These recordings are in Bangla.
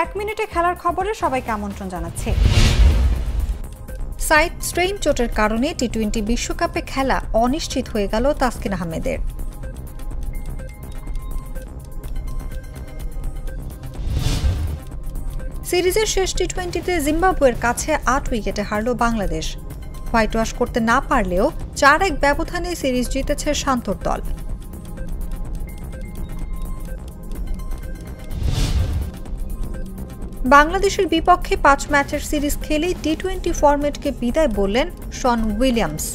এক মিনিটে খেলার খবরে সবাইকে আমন্ত্রণ জানাচ্ছি। সাইড স্ট্রেইন চোটের কারণে টি-20 বিশ্বকাপে খেলা অনিশ্চিত হয়ে গেল তাসকিন আহমেদের। সিরিজের শেষ টি-20তে জিম্বাবুয়ের কাছে ৮ উইকেটে হারল বাংলাদেশ। হোয়াইট ওয়াশ করতে না পারলেও ৪-১ ব্যবধানে সিরিজ জিতেছে শান্তর দল। বাংলাদেশের বিপক্ষে ৫ ম্যাচের সিরিজ খেলেই টি-20 ফরম্যাটকে বিদায় বললেন শন উইলিয়ামস।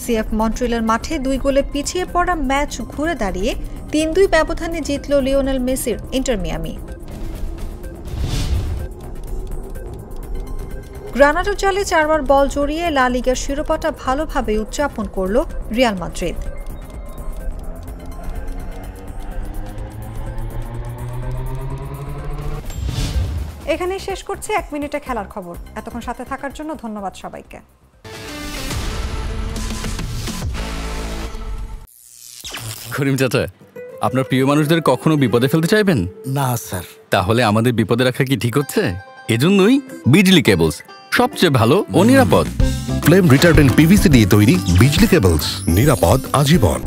সিএফ মন্ট্রিলের মাঠে ২ গোলে পিছিয়ে পড়া ম্যাচ ঘুরে দাঁড়িয়ে ৩-২ ব্যবধানে জিতল লিওনেল মেসির ইন্টার মিয়ামি। গ্রানাডার জালে ৪বার বল জড়িয়ে লা লিগার শিরোপাটা ভালোভাবে উদযাপন করল রিয়াল মাদ্রিদ। এখানেই শেষ করছি এক মিনিটে খেলার খবর। এতক্ষণ সাথে থাকার জন্য ধন্যবাদ সবাইকে। করিম চাচা, আপনার প্রিয় মানুষদের কখনো বিপদে ফেলতে চাইবেন না স্যার। তাহলে আমাদের বিপদে রাখা কি ঠিক হচ্ছে? এজন্যই বিজলি কেবলস সবচেয়ে ভালো ও নিরাপদ। ফ্লেম রিটার্ডেন্ট পিভিসি দিয়ে তৈরি বিজলি কেবলস, নিরাপদ আজীবন।